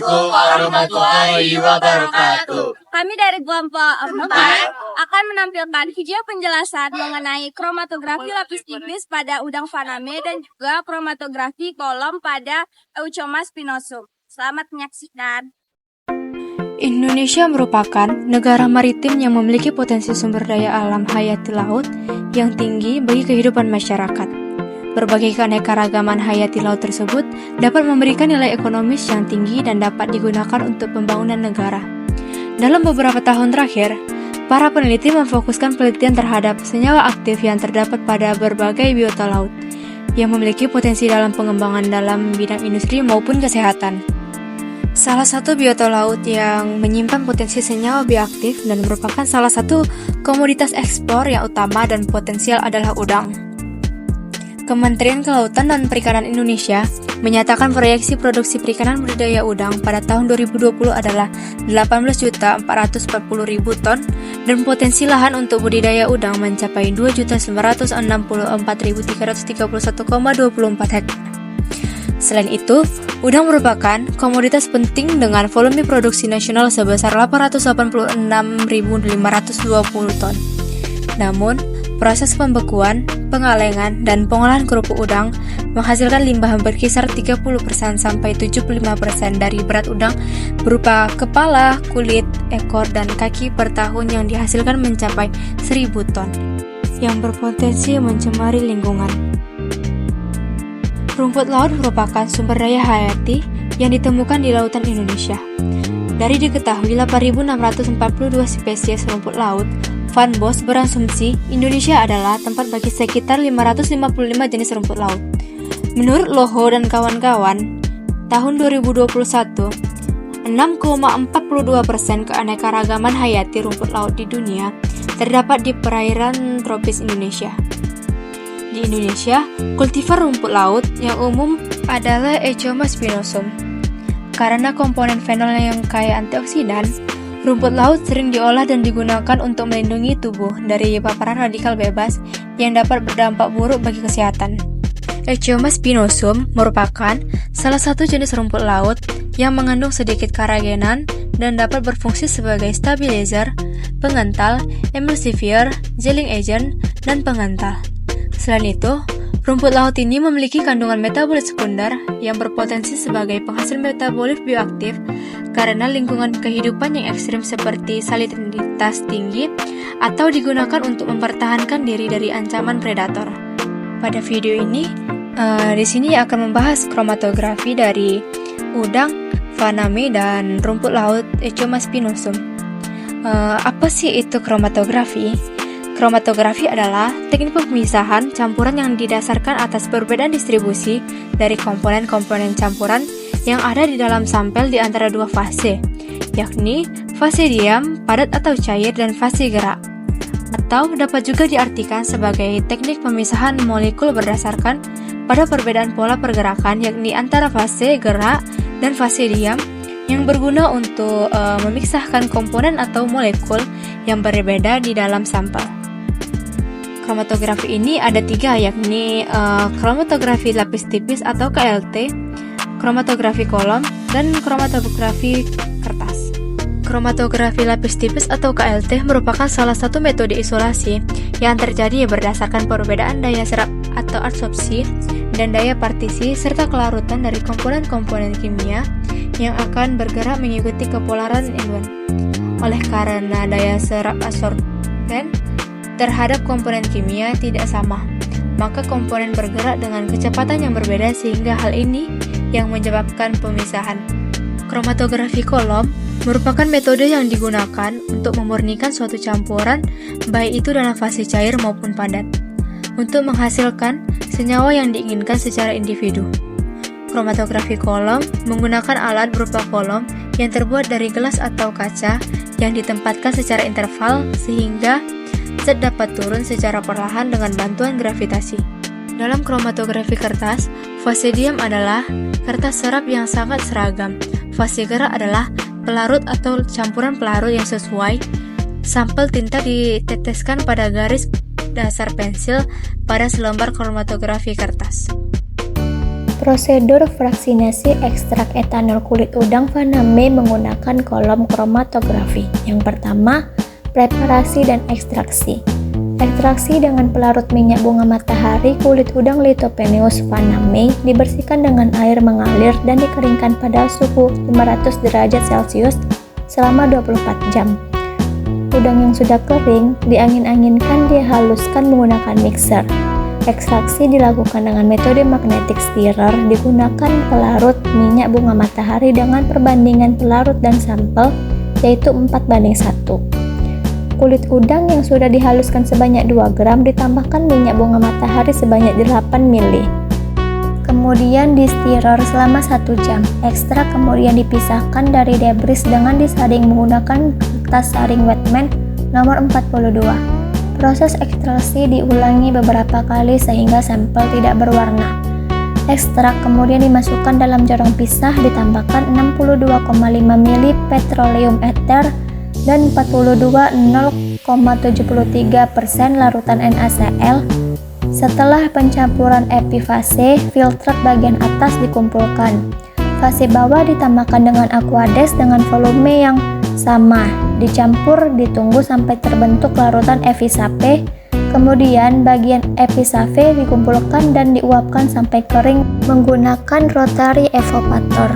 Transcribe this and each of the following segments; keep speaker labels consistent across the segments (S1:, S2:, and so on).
S1: Assalamualaikum warahmatullahi wabarakatuh.
S2: Kami dari kelompok 4 akan menampilkan video penjelasan mengenai kromatografi lapis tipis pada udang faname dan juga kromatografi kolom pada Euchoma spinosum. Selamat menyaksikan.
S3: Indonesia merupakan negara maritim yang memiliki potensi sumber daya alam hayati laut yang tinggi bagi kehidupan masyarakat. Berbagai keanekaragaman hayati laut tersebut dapat memberikan nilai ekonomis yang tinggi dan dapat digunakan untuk pembangunan negara. Dalam beberapa tahun terakhir, para peneliti memfokuskan penelitian terhadap senyawa aktif yang terdapat pada berbagai biota laut yang memiliki potensi dalam pengembangan dalam bidang industri maupun kesehatan. Salah satu biota laut yang menyimpan potensi senyawa bioaktif dan merupakan salah satu komoditas ekspor yang utama dan potensial adalah udang. Kementerian Kelautan dan Perikanan Indonesia menyatakan proyeksi produksi perikanan budidaya udang pada tahun 2020 adalah 18.440.000 ton dan potensi lahan untuk budidaya udang mencapai 2.964.331,24 hektar. Selain itu, udang merupakan komoditas penting dengan volume produksi nasional sebesar 886.520 ton. Namun, proses pembekuan, pengalengan, dan pengolahan kerupuk udang menghasilkan limbah berkisar 30% sampai 75% dari berat udang berupa kepala, kulit, ekor, dan kaki per tahun yang dihasilkan mencapai 1.000 ton, yang berpotensi mencemari lingkungan. Rumput laut merupakan sumber daya hayati yang ditemukan di lautan Indonesia. Dari diketahui 8.642 spesies rumput laut, Van Bos berasumsi Indonesia adalah tempat bagi sekitar 555 jenis rumput laut. Menurut Loho dan kawan-kawan, tahun 2021, 6,42% keanekaragaman hayati rumput laut di dunia terdapat di perairan tropis Indonesia. Di Indonesia, kultivar rumput laut yang umum adalah Euchoma spinosum. Karena komponen fenol yang kaya antioksidan, rumput laut sering diolah dan digunakan untuk melindungi tubuh dari paparan radikal bebas yang dapat berdampak buruk bagi kesehatan. Euchoma spinosum merupakan salah satu jenis rumput laut yang mengandung sedikit karagenan dan dapat berfungsi sebagai stabilizer, pengental, emulsifier, gelling agent, dan pengental. Selain itu, rumput laut ini memiliki kandungan metabolit sekunder yang berpotensi sebagai penghasil metabolit bioaktif karena lingkungan kehidupan yang ekstrim seperti salinitas tinggi atau digunakan untuk mempertahankan diri dari ancaman predator. Pada video ini, di sini akan membahas kromatografi dari udang, faname, dan rumput laut Euchoma spinosum. Apa sih itu kromatografi? Kromatografi adalah teknik pemisahan campuran yang didasarkan atas perbedaan distribusi dari komponen-komponen campuran yang ada di dalam sampel di antara dua fase, yakni fase diam, padat atau cair, dan fase gerak. Atau dapat juga diartikan sebagai teknik pemisahan molekul berdasarkan pada perbedaan pola pergerakan, yakni antara fase gerak dan fase diam, yang berguna untuk memisahkan komponen atau molekul yang berbeda di dalam sampel. Kromatografi ini ada 3, yakni kromatografi lapis tipis atau KLT, kromatografi kolom, dan kromatografi kertas. Kromatografi lapis tipis atau KLT merupakan salah satu metode isolasi yang terjadi berdasarkan perbedaan daya serap atau absorpsi dan daya partisi serta kelarutan dari komponen-komponen kimia yang akan bergerak mengikuti kepolaran ion. Oleh karena daya serap absorben terhadap komponen kimia tidak sama, maka komponen bergerak dengan kecepatan yang berbeda sehingga hal ini yang menyebabkan pemisahan. Kromatografi kolom merupakan metode yang digunakan untuk memurnikan suatu campuran, baik itu dalam fase cair maupun padat, untuk menghasilkan senyawa yang diinginkan secara individu. Kromatografi kolom menggunakan alat berupa kolom yang terbuat dari gelas atau kaca yang ditempatkan secara interval sehingga zat dapat turun secara perlahan dengan bantuan gravitasi. Dalam kromatografi kertas, fase diam adalah kertas serap yang sangat seragam. Fase gerak adalah pelarut atau campuran pelarut yang sesuai. Sampel tinta diteteskan pada garis dasar pensil pada selembar kromatografi kertas.
S4: Prosedur fraksinasi ekstrak etanol kulit udang Vaname menggunakan kolom kromatografi. Yang pertama, preparasi dan ekstraksi. Ekstraksi dengan pelarut minyak bunga matahari kulit udang Lithopeneus vaname dibersihkan dengan air mengalir dan dikeringkan pada suhu 500 derajat Celcius selama 24 jam. Udang yang sudah kering diangin-anginkan dihaluskan menggunakan mixer. Ekstraksi dilakukan dengan metode magnetic stirrer, digunakan pelarut minyak bunga matahari dengan perbandingan pelarut dan sampel yaitu 4:1. Kulit udang yang sudah dihaluskan sebanyak 2 gram ditambahkan minyak bunga matahari sebanyak 8 ml. Kemudian di stirrer selama 1 jam. Ekstrak kemudian dipisahkan dari debris dengan disaring menggunakan kertas saring Wetman nomor 42. Proses ekstraksi diulangi beberapa kali sehingga sampel tidak berwarna. Ekstrak kemudian dimasukkan dalam jarang pisah, ditambahkan 62,5 ml petroleum ether dan 42,0,73% larutan NaCl. Setelah pencampuran epifase, filtrat bagian atas dikumpulkan. Fase bawah ditambahkan dengan aquades dengan volume yang sama. Dicampur, ditunggu sampai terbentuk larutan episafe. Kemudian bagian episafe dikumpulkan dan diuapkan sampai kering menggunakan rotary evaporator.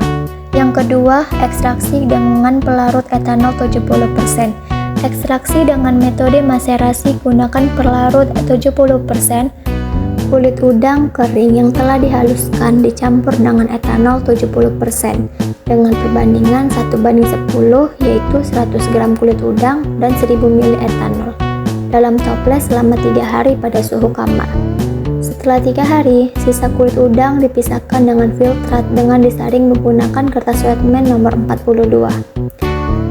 S4: Yang kedua, ekstraksi dengan pelarut etanol 70%. Ekstraksi dengan metode maserasi gunakan pelarut 70%. Kulit udang kering yang telah dihaluskan dicampur dengan etanol 70% dengan perbandingan 1:10 yaitu 100 gram kulit udang dan 1000 ml etanol dalam toples selama 3 hari pada suhu kamar. Setelah 3 hari, sisa kulit udang dipisahkan dengan filtrat dengan disaring menggunakan kertas Wetman nomor 42.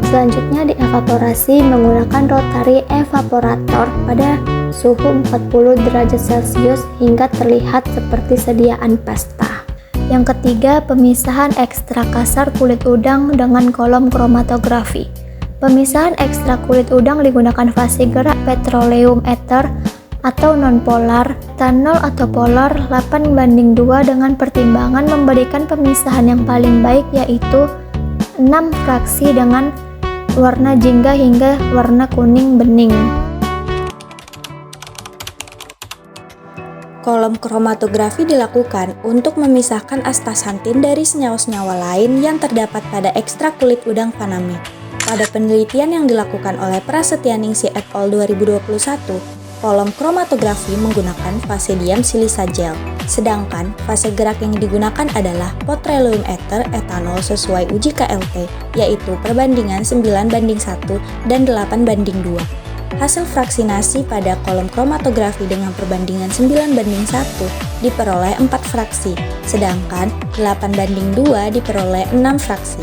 S4: Selanjutnya dievaporasi menggunakan rotary evaporator pada suhu 40 derajat Celcius hingga terlihat seperti sediaan pasta. Yang ketiga, pemisahan ekstrak kasar kulit udang dengan kolom kromatografi. Pemisahan ekstrak kulit udang digunakan fase gerak petroleum ether atau non-polar, etanol atau polar 8:2 dengan pertimbangan memberikan pemisahan yang paling baik yaitu 6 fraksi dengan warna jingga hingga warna kuning bening.
S3: Kolom kromatografi dilakukan untuk memisahkan astaxanthin dari senyawa-senyawa lain yang terdapat pada ekstrak kulit udang Vaname. Pada penelitian yang dilakukan oleh Prasetyaningsih et al. 2021, kolom kromatografi menggunakan fase diam silisa gel, sedangkan fase gerak yang digunakan adalah petroleum ether etanol sesuai uji KLT, yaitu perbandingan 9:1 dan 8:2. Hasil fraksinasi pada kolom kromatografi dengan perbandingan 9:1 diperoleh 4 fraksi, sedangkan 8:2 diperoleh 6 fraksi.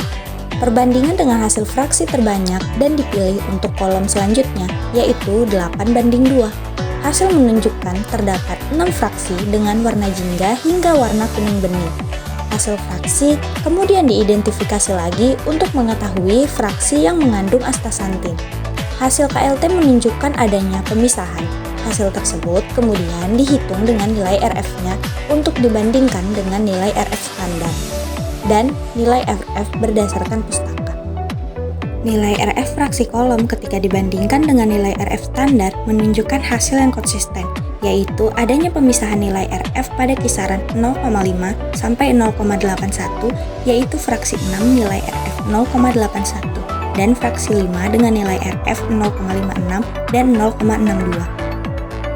S3: Perbandingan dengan hasil fraksi terbanyak dan dipilih untuk kolom selanjutnya, yaitu 8:2. Hasil menunjukkan terdapat 6 fraksi dengan warna jingga hingga warna kuning bening. Hasil fraksi kemudian diidentifikasi lagi untuk mengetahui fraksi yang mengandung astaxanthin. Hasil KLT menunjukkan adanya pemisahan. Hasil tersebut kemudian dihitung dengan nilai RF-nya untuk dibandingkan dengan nilai RF standar dan nilai RF berdasarkan pustaka. Nilai RF fraksi kolom ketika dibandingkan dengan nilai RF standar menunjukkan hasil yang konsisten, yaitu adanya pemisahan nilai RF pada kisaran 0,5 sampai 0,81, yaitu fraksi 6 nilai RF 0,81 dan fraksi 5 dengan nilai RF 0,56 dan 0,62.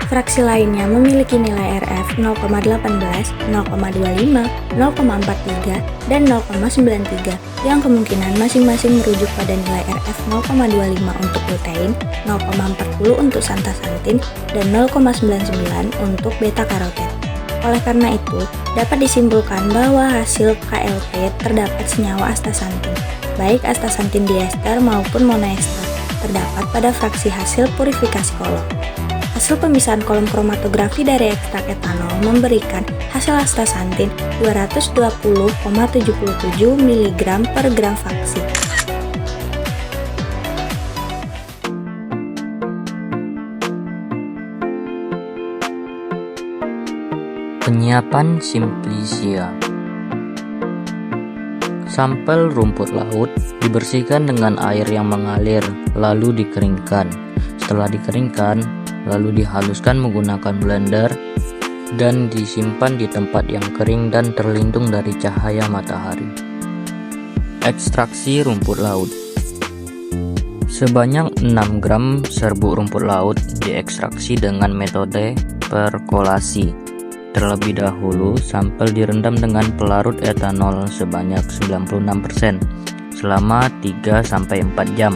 S3: Fraksi lainnya memiliki nilai RF 0,18, 0,25, 0,43, dan 0,93 yang kemungkinan masing-masing merujuk pada nilai RF 0,25 untuk lutein, 0,40 untuk santaxanthin, dan 0,99 untuk beta-karoten. Oleh karena itu, dapat disimpulkan bahwa hasil KLT terdapat senyawa astaxanthin, baik astaxanthin diester maupun monoester, terdapat pada fraksi hasil purifikasi kolom. Hasil pemisahan kolom kromatografi dari ekstrak etanol memberikan hasil astaxanthin 220,77 mg per gram fraksi.
S1: Penyiapan Simplicia.
S5: Sampel rumput laut dibersihkan dengan air yang mengalir, lalu dikeringkan. Setelah dikeringkan, lalu dihaluskan menggunakan blender dan disimpan di tempat yang kering dan terlindung dari cahaya matahari. Ekstraksi rumput laut. Sebanyak 6 gram serbuk rumput laut diekstraksi dengan metode perkolasi. Terlebih dahulu, sampel direndam dengan pelarut etanol sebanyak 96% selama 3-4 jam.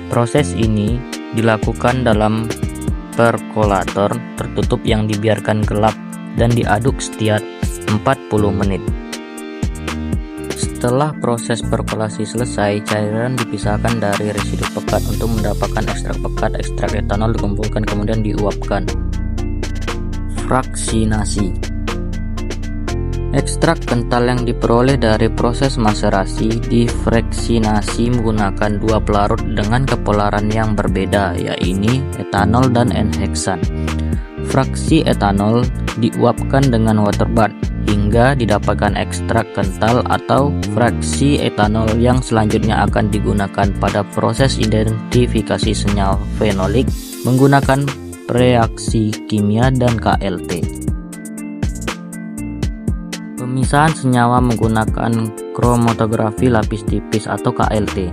S5: Proses ini dilakukan dalam perkolator tertutup yang dibiarkan gelap dan diaduk setiap 40 menit. Setelah proses perkolasi selesai, cairan dipisahkan dari residu pekat untuk mendapatkan ekstrak pekat. Ekstrak etanol dikumpulkan kemudian diuapkan. Fraksinasi. Ekstrak kental yang diperoleh dari proses maserasi difraksinasi menggunakan 2 pelarut dengan kepolaran yang berbeda, yaitu etanol dan N-heksan. Fraksi etanol diuapkan dengan water bath hingga didapatkan ekstrak kental atau fraksi etanol yang selanjutnya akan digunakan pada proses identifikasi senyawa fenolik menggunakan reaksi kimia dan KLT. Pemisahan senyawa menggunakan kromatografi lapis tipis atau KLT.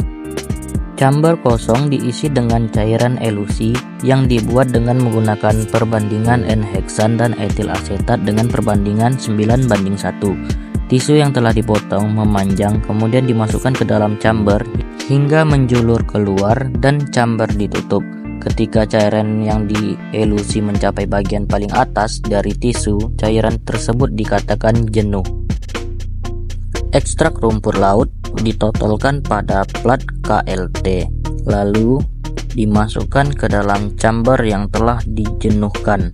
S5: Chamber kosong diisi dengan cairan elusi yang dibuat dengan menggunakan perbandingan N-heksan dan etil asetat dengan perbandingan 9:1. Tisu yang telah dipotong memanjang kemudian dimasukkan ke dalam chamber hingga menjulur keluar dan chamber ditutup. Ketika cairan yang dielusi mencapai bagian paling atas dari tisu, cairan tersebut dikatakan jenuh. Ekstrak rumput laut ditotolkan pada plat KLT, lalu dimasukkan ke dalam chamber yang telah dijenuhkan.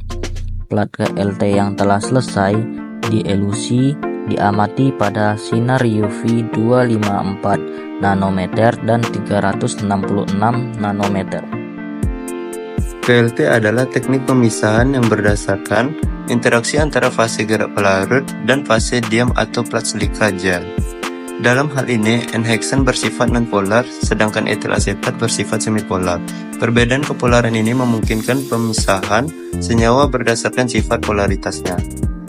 S5: Plat KLT yang telah selesai dielusi diamati pada sinar UV 254 nanometer dan 366 nanometer.
S1: KLT adalah teknik pemisahan yang berdasarkan interaksi antara fase gerak pelarut dan fase diam atau plat silika gel. Dalam hal ini, N-heksan bersifat nonpolar, sedangkan etil asetat bersifat semipolar. Perbedaan kepolaran ini memungkinkan pemisahan senyawa berdasarkan sifat polaritasnya.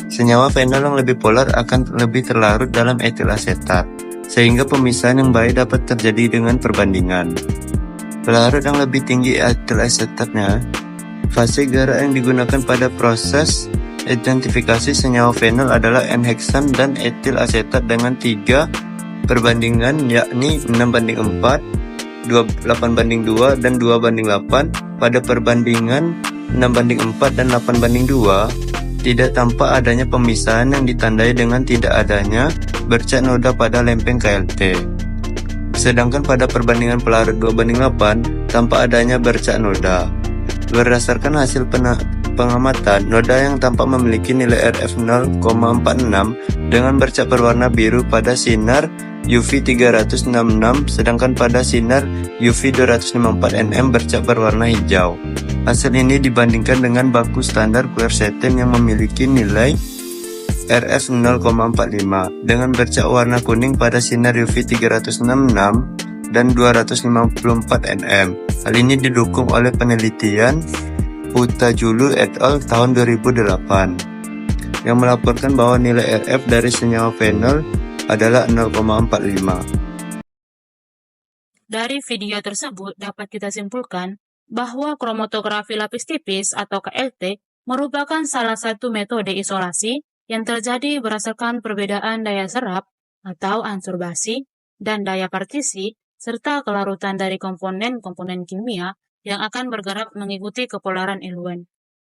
S1: Senyawa fenol yang lebih polar akan lebih terlarut dalam etil asetat, sehingga pemisahan yang baik dapat terjadi dengan perbandingan. Pelarut yang lebih tinggi etil asetatnya, fase gerak yang digunakan pada proses identifikasi senyawa fenol adalah N-heksan dan etil asetat dengan 3 perbandingan, yakni 6:4, 8:2, dan 2:8. Pada perbandingan 6:4 dan 8:2, tidak tampak adanya pemisahan yang ditandai dengan tidak adanya bercak noda pada lempeng KLT. Sedangkan pada perbandingan pelarut 2:8, tampak adanya bercak noda. Berdasarkan hasil pengamatan, noda yang tampak memiliki nilai RF 0,46 dengan bercak berwarna biru pada sinar UV 366, sedangkan pada sinar UV 254 nm bercak berwarna hijau. Hasil ini dibandingkan dengan baku standar quercetin yang memiliki nilai RF 0,45 dengan bercak warna kuning pada sinar UV 366 dan 254 nm. Hal ini didukung oleh penelitian Putajulu et al. Tahun 2008 yang melaporkan bahwa nilai RF dari senyawa fenol adalah 0,45.
S6: Dari video tersebut dapat kita simpulkan bahwa kromatografi lapis tipis atau KLT merupakan salah satu metode isolasi yang terjadi berdasarkan perbedaan daya serap atau absorbasi dan daya partisi serta kelarutan dari komponen-komponen kimia yang akan bergerak mengikuti kepolaran eluen.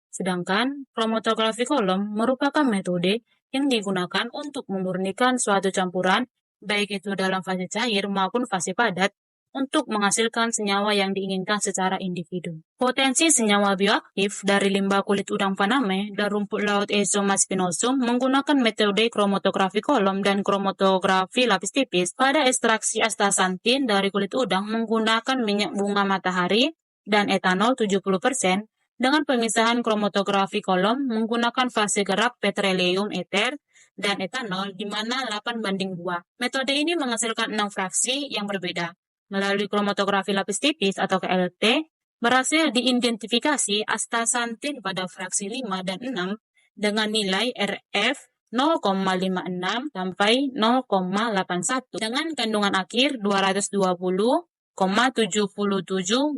S6: Sedangkan kromatografi kolom merupakan metode yang digunakan untuk memurnikan suatu campuran, baik itu dalam fase cair maupun fase padat, untuk menghasilkan senyawa yang diinginkan secara individu. Potensi senyawa bioaktif dari limbah kulit udang Paname dan rumput laut Ezomas spinosum menggunakan metode kromatografi kolom dan kromatografi lapis tipis pada ekstraksi astaxanthin dari kulit udang menggunakan minyak bunga matahari dan etanol 70%, dengan pemisahan kromatografi kolom menggunakan fase gerak petroleum ether dan etanol di mana 8:2. Metode ini menghasilkan 6 fraksi yang berbeda. Melalui kromatografi lapis tipis atau KLT, berhasil diidentifikasi astaxanthin pada fraksi 5 dan 6 dengan nilai RF 0,56 sampai 0,81 dengan kandungan akhir 220,77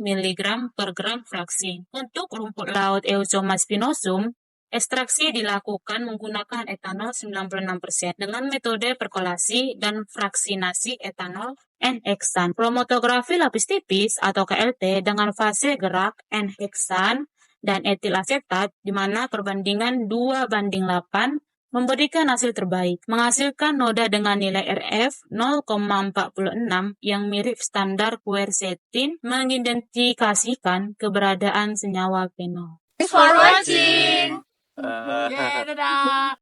S6: mg per gram fraksi. Untuk rumput laut Eucomas spinosum, ekstraksi dilakukan menggunakan etanol 96% dengan metode perkolasi dan fraksinasi etanol N-heksan. Kromatografi lapis tipis atau KLT dengan fase gerak N-heksan dan etil asetat di mana perbandingan 2:8 memberikan hasil terbaik, menghasilkan noda dengan nilai RF 0,46 yang mirip standar quercetin, mengidentifikasikan keberadaan senyawa fenol.
S2: Thanks for watching.
S1: Eh,
S2: Dadah.